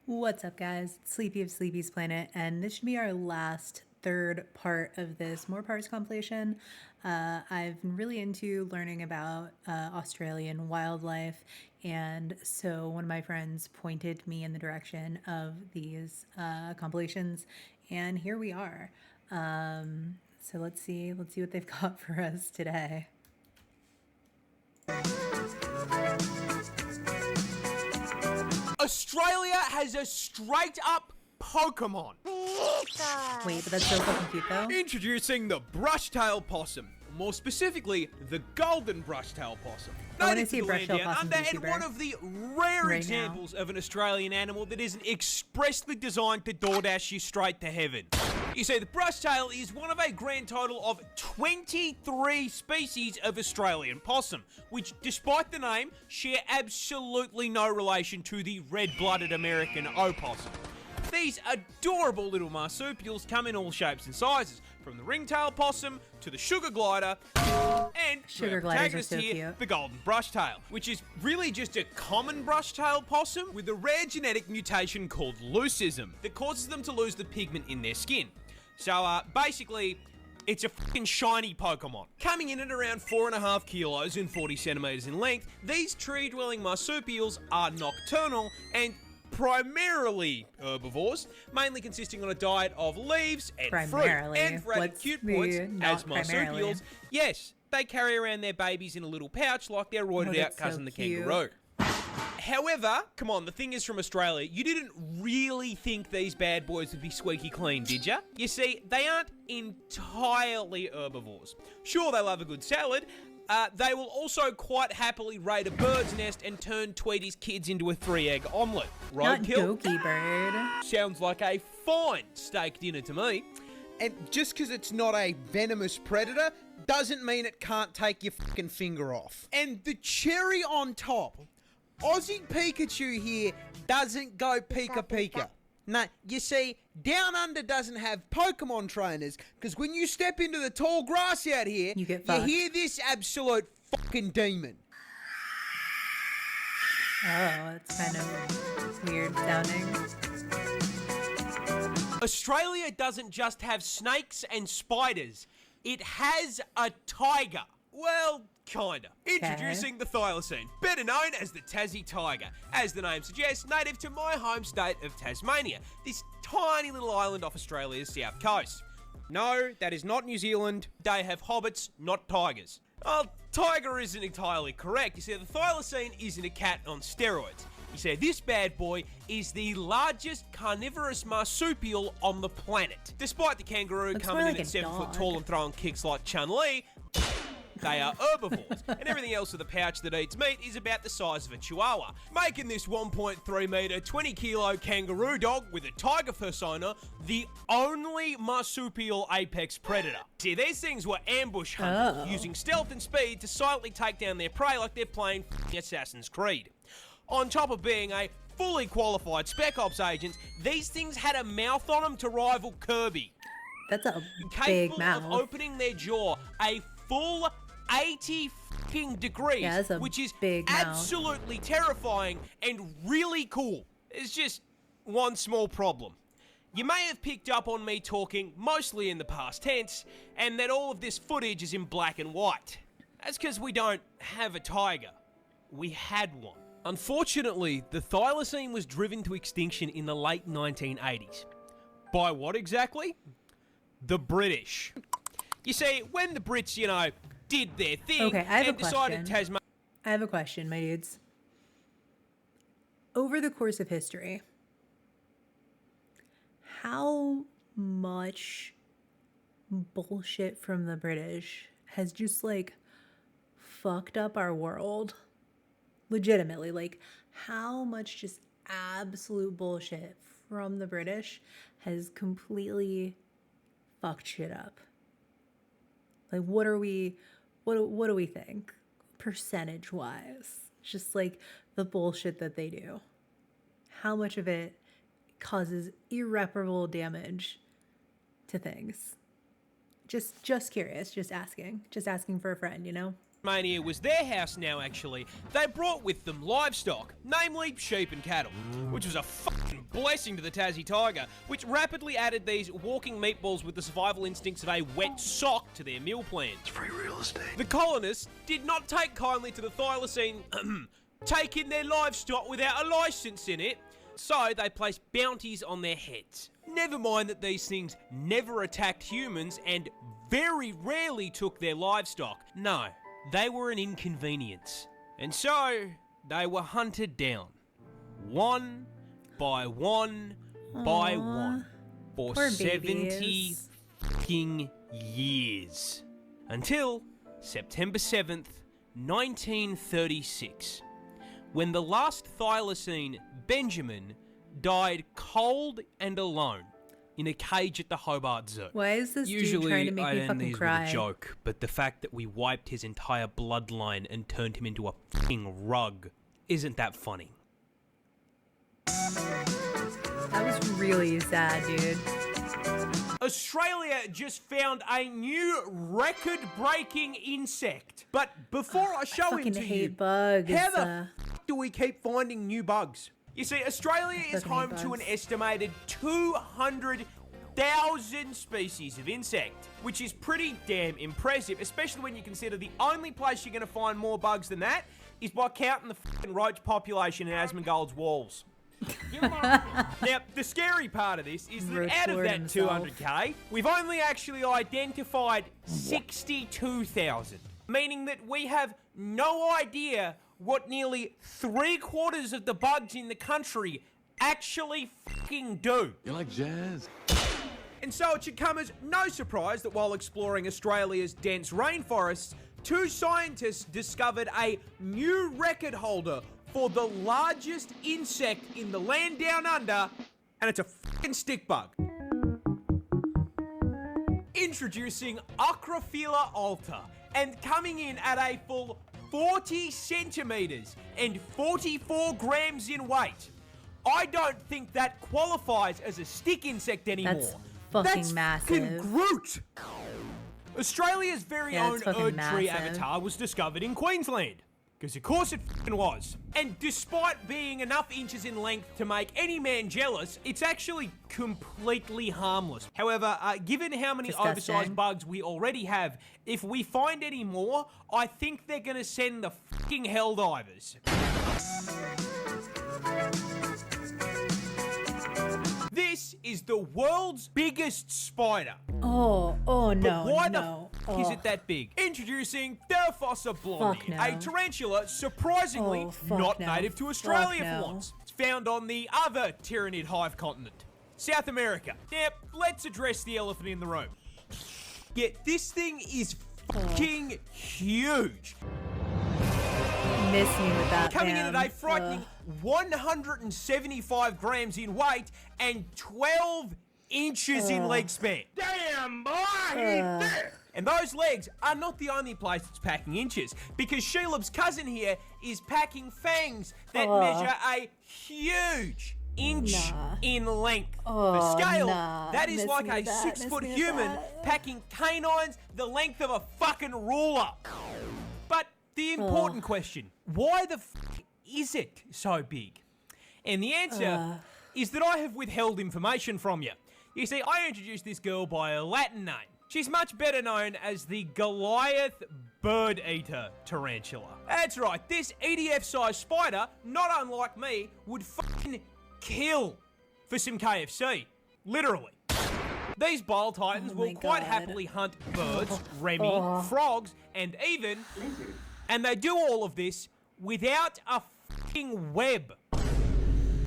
What's up, guys? It's Sleepy of Sleepy's Planet, and this should be our last third part of this Moreparz compilation. I've been really into learning about Australian wildlife, and so one of my friends pointed me in the direction of these compilations, and here we are. So let's see what they've got for us today. Australia has a straight up Pokemon. Wait, but that's so fucking cute, though. Introducing the brush-tail possum. More specifically, the golden brush-tail possum. I wanna Native see to a the land brush-tail down possum under, and VTuber one of the rare right examples of an Australian animal that isn't expressly designed to DoorDash you straight to heaven. You see, the brush-tail is one of a grand total of 23 species of Australian possum, which, despite the name, share absolutely no relation to the red-blooded American opossum. These adorable little marsupials come in all shapes and sizes, from the ringtail possum to the sugar glider, and Sugar our gliders are protagonist so here, cute. the golden brushtail, which is really just a common brushtail possum with a rare genetic mutation called leucism that causes them to lose the pigment in their skin. So basically, it's a fucking shiny Pokemon. Coming in at around 4.5 kilos and 40 centimeters in length, these tree-dwelling marsupials are nocturnal and primarily herbivores, mainly consisting on a diet of leaves and Primarily. fruit. And for added What's cute the points, not as primarily? marsupials, yes, they carry around their babies in a little pouch like their roided out that's so cousin the cute. kangaroo. However, come on, the thing is from Australia, you didn't really think these bad boys would be squeaky clean, did ya? You see, they aren't entirely herbivores. Sure, they love a good salad. They will also quite happily raid a bird's nest and turn Tweety's kids into a 3-egg omelette. Not Roadkill? Goki Bird. Sounds like a fine steak dinner to me. And just because it's not a venomous predator doesn't mean it can't take your fucking finger off. And the cherry on top, Aussie Pikachu here doesn't go Pika Pika. No, you see, Down Under doesn't have Pokemon trainers, because when you step into the tall grass out here, You get fucked. hear this absolute fucking demon. Oh, it's kind of weird sounding. Australia doesn't just have snakes and spiders. It has a tiger. Well, kinda. Introducing the thylacine, better known as the Tassie tiger. As the name suggests, native to my home state of Tasmania, this tiny little island off Australia's south coast. No, that is not New Zealand. They have hobbits, not tigers. Well, tiger isn't entirely correct. You see, the thylacine isn't a cat on steroids. You see, this bad boy is the largest carnivorous marsupial on the planet. Despite the kangaroo Looks coming more in like at a 7 foot dog. tall and throwing kicks like Chun-Li, they are herbivores, and everything else with a pouch that eats meat is about the size of a chihuahua, making this 1.3 meter, 20 kilo kangaroo dog with a tiger persona the only marsupial apex predator. See, these things were ambush hunters, using stealth and speed to silently take down their prey like they're playing f***ing Assassin's Creed. On top of being a fully qualified Spec Ops agent, these things had a mouth on them to rival Kirby. That's a Capable big mouth. of opening their jaw a full 80 fucking degrees, Yeah, that's a which is big mouth. absolutely terrifying and really cool. There's just one small problem. You may have picked up on me talking mostly in the past tense, and that all of this footage is in black and white. That's because we don't have a tiger. We had one. Unfortunately, the thylacine was driven to extinction in the late 1980s. By what exactly? The British. You see, when the Brits, did their thing Okay, I have and a decided question. Tasmania... I have a question, my dudes. Over the course of history, how much bullshit from the British has just fucked up our world? Legitimately, how much just absolute bullshit from the British has completely fucked shit up? What do we think percentage wise? Just the bullshit that they do. How much of it causes irreparable damage to things? Just curious, just asking for a friend, Mania was their house now, actually, they brought with them livestock, namely sheep and cattle, which was a fucking blessing to the Tassie tiger, which rapidly added these walking meatballs with the survival instincts of a wet sock to their meal plans. It's free real estate. The colonists did not take kindly to the thylacine taking their livestock without a license in it, so they placed bounties on their heads. Never mind that these things never attacked humans and very rarely took their livestock. No, they were an inconvenience. And so, they were hunted down. One by one by one. For Poor 70 babies. fucking years. Until September 7th, 1936. When the last thylacine, Benjamin, died cold and alone in a cage at the Hobart Zoo. Why is this dude trying to make me fucking cry? With a joke, but the fact that we wiped his entire bloodline and turned him into a fucking rug, isn't that funny? That was really sad, dude. Australia just found a new record-breaking insect. But before I show fucking it to you, hate bugs. how the f*** do we keep finding new bugs? You see, Australia is Fucking home hate to an bugs. estimated 200,000 species of insect, which is pretty damn impressive, especially when you consider the only place you're going to find more bugs than that is by counting the fucking roach population in Asmongold's walls. Now, the scary part of this is that Roach out of Lord that himself. 200k, we've only actually identified 62,000, meaning that we have no idea what nearly 3/4 of the bugs in the country actually fucking do. You like jazz? And so it should come as no surprise that while exploring Australia's dense rainforests, two scientists discovered a new record holder for the largest insect in the land down under, and it's a fucking stick bug. Introducing Acrophila alta, and coming in at a full 40 centimeters and 44 grams in weight. I don't think that qualifies as a stick insect anymore. That's fucking massive. Fucking Groot. Australia's very Yeah, own it's fucking Erd tree massive. avatar was discovered in Queensland. Because of course it fucking was. And despite being enough inches in length to make any man jealous, it's actually completely harmless. However, given how many Disgusting. oversized bugs we already have, if we find any more, I think they're gonna send the fucking Helldivers. This is the world's biggest spider. Oh no, But why no. the f*** is it that big? Introducing Theraphosa blondie, Fuck no. a tarantula surprisingly Oh, fuck not no. native to Fuck Australia no. for once. It's found on the other tyrannid hive continent, South America. Now, let's address the elephant in the room. Yeah, this thing is fucking huge. Miss me with that, Coming man. in at a frightening 175 grams in weight and 12 inches in leg span. Damn, boy, he's there. And those legs are not the only place it's packing inches, because Shelob's cousin here is packing fangs that measure a huge inch in length. For scale, that is Miss like me a with that. 6 Miss foot me with human that. packing canines the length of a fucking ruler. But the important question, why the f*** is it so big? And the answer is that I have withheld information from you. You see, I introduced this girl by a Latin name. She's much better known as the Goliath bird eater tarantula. That's right, this EDF-sized spider, not unlike me, would fucking kill for some KFC. Literally. These bile titans Oh will my quite God. happily hunt birds, Remy, frogs, and even... And they do all of this without a fucking web.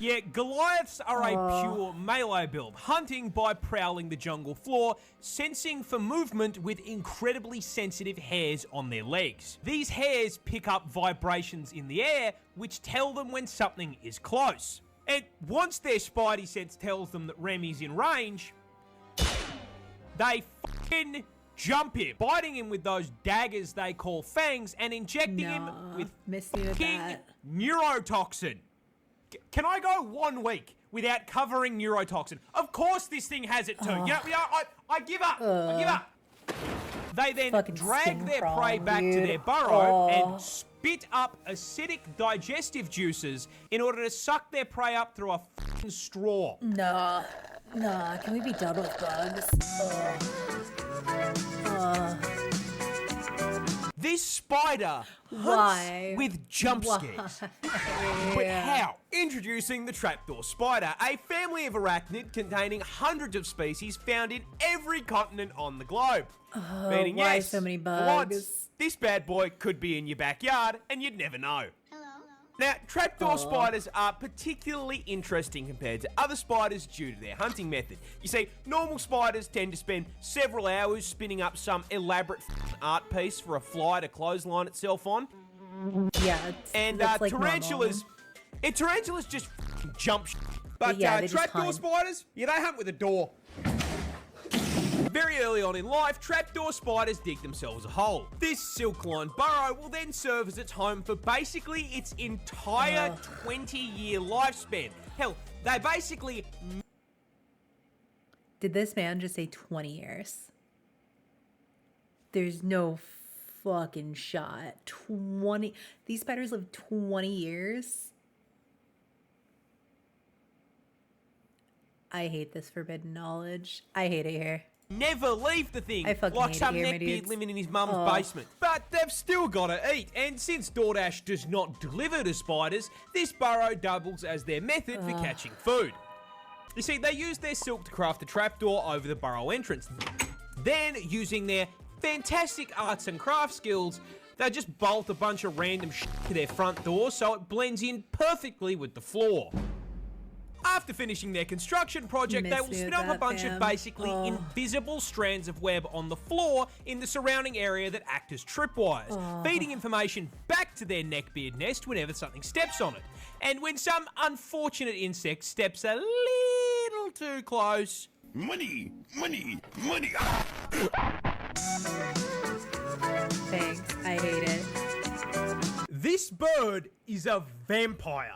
Yeah, Goliaths are a pure melee build, hunting by prowling the jungle floor, sensing for movement with incredibly sensitive hairs on their legs. These hairs pick up vibrations in the air, which tell them when something is close. And once their spidey sense tells them that Remy's in range, they fucking jump him, biting him with those daggers they call fangs and injecting him with Miss me with fucking that. neurotoxin. Can I go 1 week without covering neurotoxin? Of course this thing has it too. You know, I give up. I give up. They then Fucking drag skin their crawl, prey back to dude. their burrow Oh. and spit up acidic digestive juices in order to suck their prey up through a fucking straw. Nah, can we be done with bugs? This spider Why? hunts with jump scares. But how? Introducing the trapdoor spider, a family of arachnid containing hundreds of species found in every continent on the globe. Meaning, why yes, so many for once, bugs? this bad boy could be in your backyard and you'd never know. Now, trapdoor spiders are particularly interesting compared to other spiders due to their hunting method. You see, normal spiders tend to spend several hours spinning up some elaborate art piece for a fly to clothesline itself on. Yeah, And that's like tarantulas, tarantulas just jump. But Yeah, they just trapdoor hide. spiders, yeah, they hunt with a door. Very early on in life, trapdoor spiders dig themselves a hole. This silk-lined burrow will then serve as its home for basically its entire 20-year lifespan. Hell, they basically... Did this man just say 20 years? There's no fucking shot. 20. These spiders live 20 years. I hate this forbidden knowledge. I hate it here. never leave the thing I fucking like hate it some here, my neckbeard dudes. living in his mum's basement. But they've still got to eat, and since DoorDash does not deliver to spiders, this burrow doubles as their method for catching food. You see, they use their silk to craft a trapdoor over the burrow entrance. Then, using their fantastic arts and craft skills, they just bolt a bunch of random shit to their front door so it blends in perfectly with the floor. After finishing their construction project, they will Miss me spin with up a that, bunch fam. of basically invisible strands of web on the floor in the surrounding area that act as tripwires, feeding information back to their neckbeard nest whenever something steps on it. And when some unfortunate insect steps a little too close... Money, money, money. Thanks. I hate it. This bird is a vampire.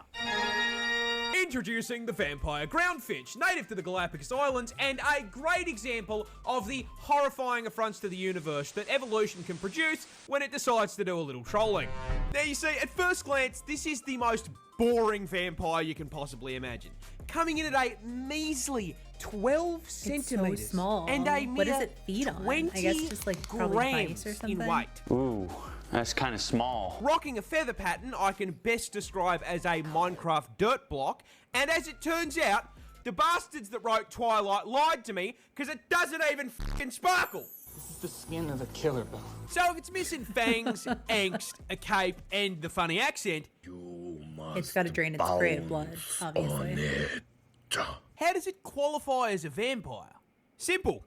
Introducing the vampire groundfinch, native to the Galapagos Islands, and a great example of the horrifying affronts to the universe that evolution can produce when it decides to do a little trolling. Now you see, at first glance, this is the most boring vampire you can possibly imagine. Coming in at a measly 12 It's centimeters so small. and a What does mere it feed on? 20 I guess just like probably grams mice or in something. weight. Ooh, that's kind of small. Rocking a feather pattern I can best describe as a Minecraft dirt block, and as it turns out, the bastards that wrote Twilight lied to me because it doesn't even fucking sparkle. This is the skin of a killer bone. So if it's missing fangs, angst, a cape, and the funny accent, You must It's got to drain its prey of blood, obviously. how does it qualify as a vampire? Simple.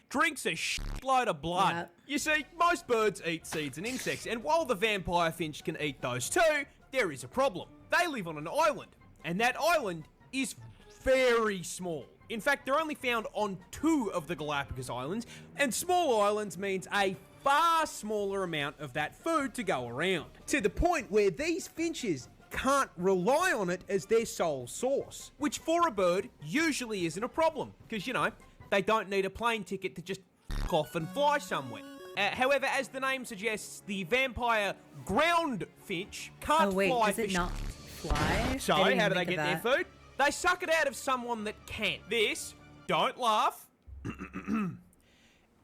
Drinks a shitload of blood. Yep. You see, most birds eat seeds and insects, and while the vampire finch can eat those too, there is a problem. They live on an island, and that island is very small. In fact, they're only found on 2 of the Galapagos Islands, and small islands means a far smaller amount of that food to go around. To the point where these finches can't rely on it as their sole source, which for a bird usually isn't a problem, because, you know, they don't need a plane ticket to just f*** off and fly somewhere. However, as the name suggests, the vampire ground finch can't Oh wait, fly does for it not fly? So, I didn't how do they think get of their that. food? They suck it out of someone that can. This, don't laugh,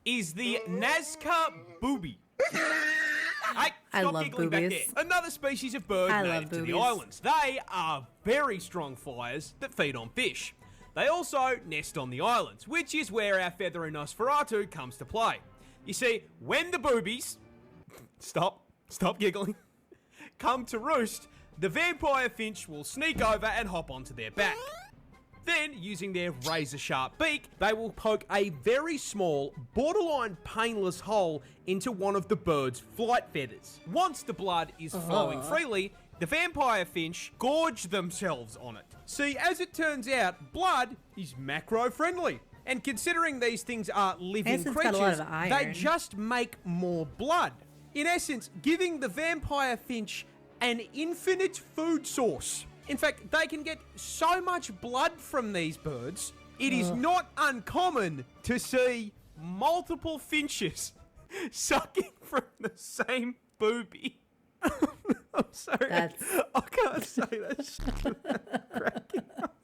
is the Nazca booby. Hey, I stop love giggling back boobies. there. Another species of bird I native love to the boobies. islands. They are very strong flyers that feed on fish. They also nest on the islands, which is where our feathery Nosferatu comes to play. You see, when the boobies... Stop giggling. Come to roost, the vampire finch will sneak over and hop onto their back. Then, using their razor-sharp beak, they will poke a very small, borderline painless hole into one of the bird's flight feathers. Once the blood is flowing freely, the vampire finch gorge themselves on it. See, as it turns out, blood is macro-friendly. And considering these things are living Guess it's got a lot creatures, of they iron. just make more blood. In essence, giving the vampire finch an infinite food source. In fact, they can get so much blood from these birds, it is not uncommon to see multiple finches sucking from the same booby. I'm sorry. I can't say that shit without cracking up.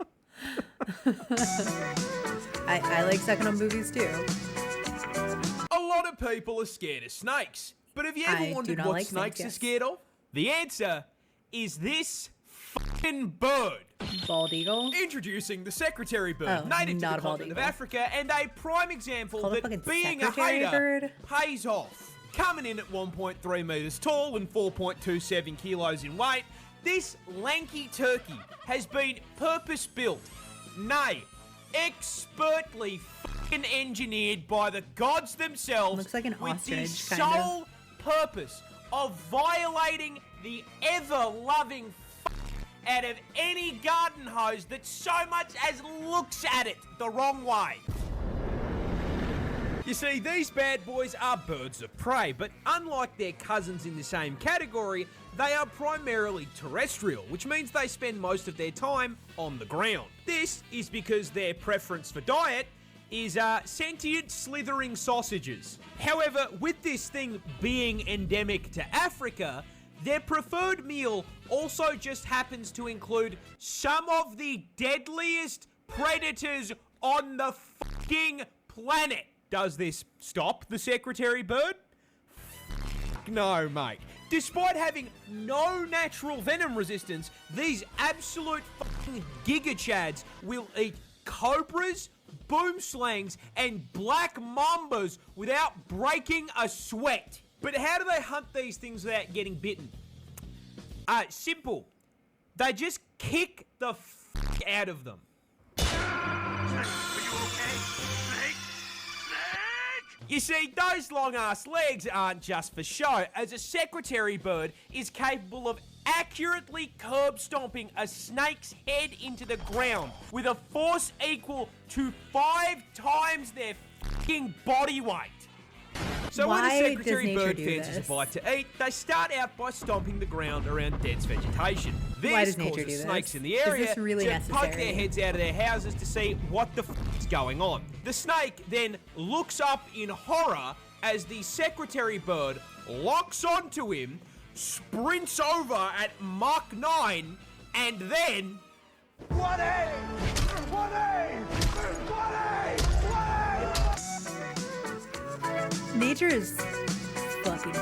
I like sucking on boobies too. A lot of people are scared of snakes. But have you ever I do wondered not what like snakes snakes, are yes. scared of? The answer is this fucking bird. Bald eagle. Introducing the secretary bird, Oh, native to not the a bald continent of eagle. Africa, and a prime example Called a that fucking being a secretary hater bird? pays off. Coming in at 1.3 metres tall and 4.27 kilos in weight, this lanky turkey has been purpose-built, nay, expertly fucking engineered by the gods themselves Looks like an with the ostrich, kind of. sole purpose of violating the ever-loving out of any garden hose that so much as looks at it the wrong way. You see, these bad boys are birds of prey, but unlike their cousins in the same category, they are primarily terrestrial, which means they spend most of their time on the ground. This is because their preference for diet is sentient slithering sausages. However, with this thing being endemic to Africa, their preferred meal also just happens to include some of the deadliest predators on the fucking planet. Does this stop the secretary bird? No, mate. Despite having no natural venom resistance, these absolute fucking gigachads will eat cobras, boomslangs, and black mambas without breaking a sweat. But how do they hunt these things without getting bitten? Simple. They just kick the fuck out of them. You see, those long-ass legs aren't just for show, as a secretary bird is capable of accurately curb-stomping a snake's head into the ground with a force equal to 5 times their fucking body weight. So when Why a does secretary nature bird do fancies this? a bite to eat, they start out by stomping the ground around dense vegetation. This Why does nature causes do this? snakes in the Is area this really to poke necessary? their heads out of their houses to see what the is going on. The snake then looks up in horror as the secretary bird locks onto him, sprints over at Mach 9, and then... Nature is fucking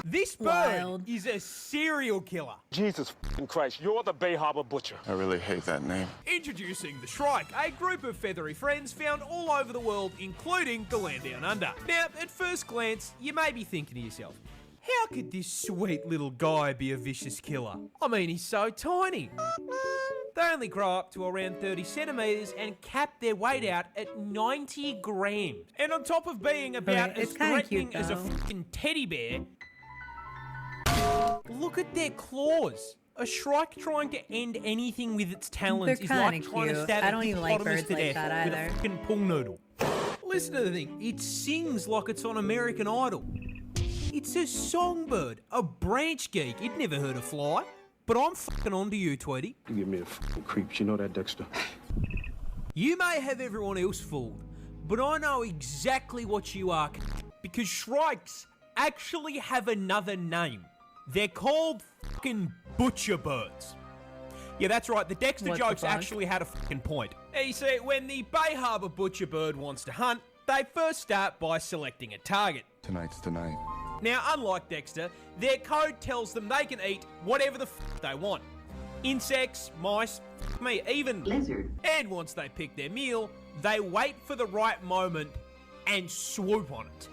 This bird wild. is a serial killer. Jesus f***ing Christ, you're the Bay Harbor Butcher. I really hate that name. Introducing the Shrike, a group of feathery friends found all over the world, including the land down under. Now, at first glance, you may be thinking to yourself, how could this sweet little guy be a vicious killer? I mean, he's so tiny. They only grow up to around 30 centimetres and cap their weight out at 90 grams. And on top of being about Okay, as it's kinda threatening cute, as a though. fucking teddy bear, look at their claws. A shrike trying to end anything with its talons They're is like kinda trying to cute. stab I a don't even like hippopotamus birds to like death that with either. a fucking pool noodle. Listen to the thing. It sings like it's on American Idol. It's a songbird, a branch geek. You'd never heard a fly. But I'm fucking onto you, Tweety. You give me the f***ing creeps, you know that, Dexter? You may have everyone else fooled, but I know exactly what you are, because shrikes actually have another name. They're called fucking butcher birds. Yeah, that's right, the Dexter What the jokes fuck? actually had a fucking point. You see, when the Bay Harbor butcher bird wants to hunt, they first start by selecting a target. Tonight's the night. Now, unlike Dexter, their code tells them they can eat whatever the f they want. Insects, mice, me, even Lizard. And once they pick their meal, they wait for the right moment and swoop on it.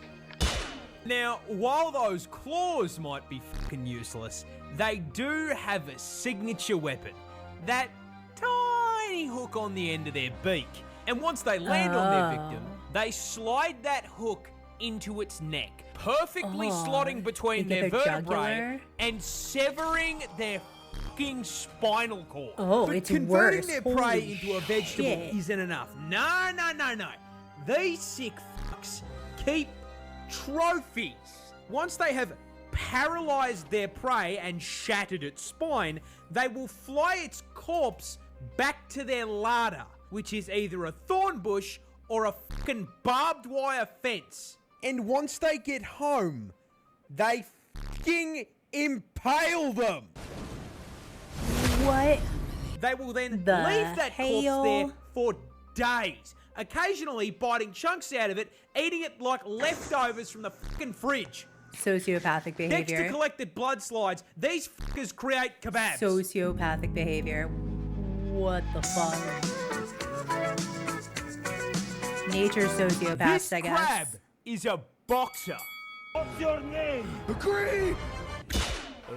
Now, while those claws might be fucking useless, they do have a signature weapon. That tiny hook on the end of their beak. And once they land on their victim, they slide that hook into its neck, perfectly slotting between they their get their vertebrae jugular? and severing their fucking spinal cord. Oh, but it's converting worse. their prey Holy into a vegetable shit. isn't enough. No. These sick fucks keep trophies. Once they have paralyzed their prey and shattered its spine, they will fly its corpse back to their larder, which is either a thorn bush or a fucking barbed wire fence. And once they get home, they fucking impale them. What? They will then The leave that hell? corpse there for days, occasionally biting chunks out of it, eating it like leftovers from the fucking fridge. Sociopathic Next to behavior. collected blood slides, these fuckers create kebabs. Sociopathic behavior. What the fuck? Nature's sociopaths, this I guess. crab is a boxer. What's your name? Agree!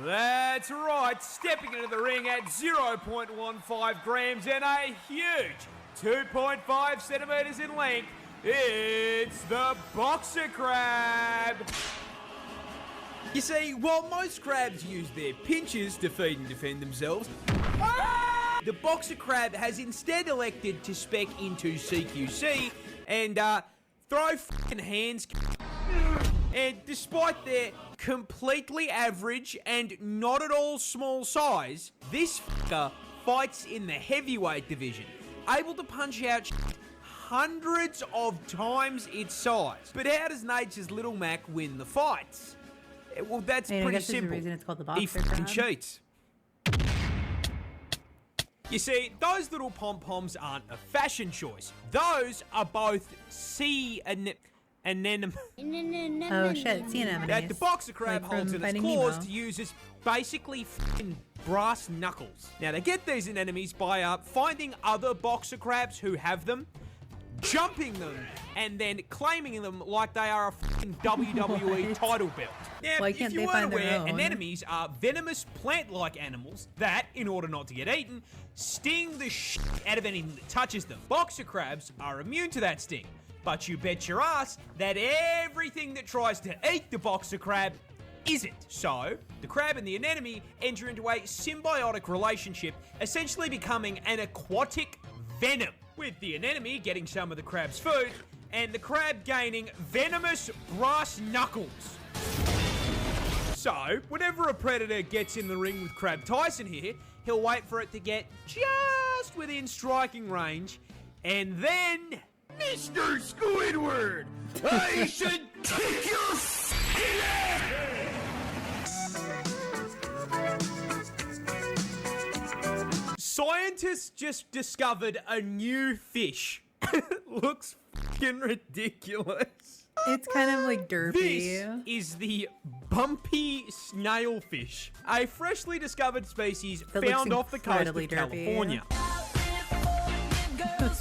That's right, stepping into the ring at 0.15 grams and a huge 2.5 centimeters in length, it's the boxer crab. You see, while most crabs use their pinchers to feed and defend themselves, the boxer crab has instead elected to spec into CQC and throw f***ing hands. And despite their completely average and not at all small size, this f***er fights in the heavyweight division, able to punch out hundreds of times its size. But how does nature's Little Mac win the fights? Well, that's I mean, I pretty guess there's a simple. reason it's called the He boxer fucking crab. cheats. You see, those little pom-poms aren't a fashion choice. Those are both sea anemones. Oh shit, sea anemones. That the boxer crab Like holds from in its Finding claws Nemo. to use as basically fucking brass knuckles. Now, they get these anemones by finding other boxer crabs who have them, jumping them, and then claiming them like they are a fucking WWE What? title belt. Now, Why if can't you they weren't find their aware, own? anemones are venomous plant-like animals that, in order not to get eaten, sting the shit out of anything that touches them. Boxer crabs are immune to that sting, but you bet your ass that everything that tries to eat the boxer crab isn't. So, the crab and the anemone enter into a symbiotic relationship, essentially becoming an aquatic venom, with the anemone getting some of the crab's food, and the crab gaining venomous brass knuckles. So, whenever a predator gets in the ring with Crab Tyson here, he'll wait for it to get just within striking range, and then... Mr. Squidward, I should kick your f***ing ass! Scientists just discovered a new fish. Looks fucking ridiculous. It's kind of like derpy. This is the bumpy snailfish, a freshly discovered species That looks found off the coast of incredibly derpy. California.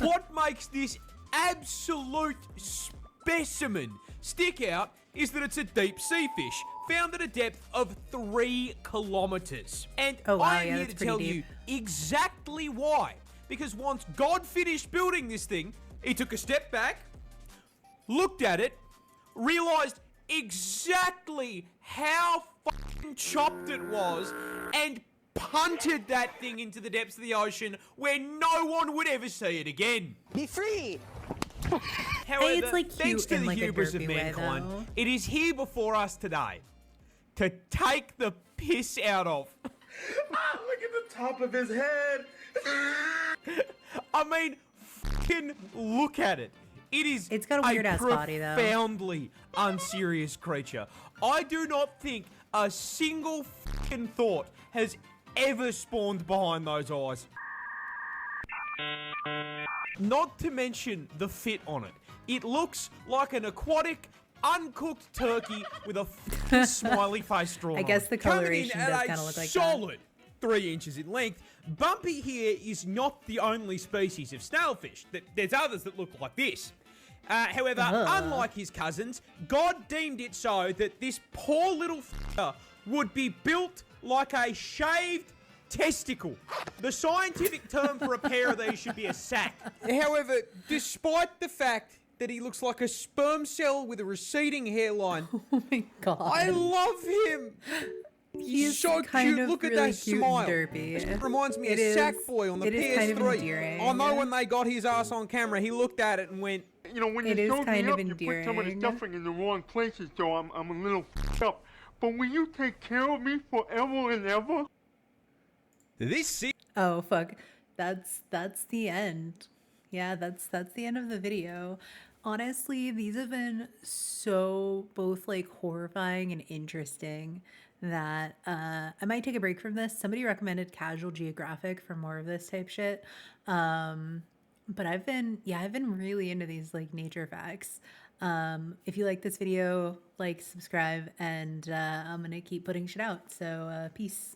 What makes this absolute specimen stick out is that it's a deep sea fish found at a depth of 3 kilometers. And Oh, wow, I am yeah, here that's to tell pretty you deep. exactly why. Because once God finished building this thing, he took a step back, looked at it, realized exactly how fucking chopped it was, and punted that thing into the depths of the ocean where no one would ever see it again. Be free! However, It's, like, thanks cute to in, the like, a hubris of derpy way, mankind, though. it is here before us today to take the piss out of. Look at the top of his head. I mean, fucking look at it. It is It's got a weird-ass body, though. profoundly unserious creature. I do not think a single fucking thought has ever spawned behind those eyes. Not to mention the fit on it. It looks like an aquatic, uncooked turkey with a fucking smiley face drawn I guess on the it. Coming in coloration at does a kinda look like that. solid 3 inches in length. Bumpy here is not the only species of snailfish. There's others that look like this. However, unlike his cousins, God deemed it so that this poor little f***er would be built like a shaved testicle. The scientific term for a pair of these should be a sack. However, despite the fact that he looks like a sperm cell with a receding hairline, Oh my god. I love him. He's so kind cute. of Look at really that cute and smile. derpy. It reminds me It of is- Sackboy on the it is PS3. kind of endearing. I know when they got his ass on camera, he looked at it and went, You know, when It you is showed kind me of up, you put some of the endearing. stuffing in the wrong places, so I'm a little f***ed up. But will you take care of me forever and ever? "This Oh fuck. That's the end. Yeah, that's the end of the video. Honestly, these have been so both like horrifying and interesting that I might take a break from this. Somebody recommended Casual Geographic for more of this type shit. But I've been really into these like nature facts. If you like this video, like, subscribe, and I'm gonna keep putting shit out. So peace.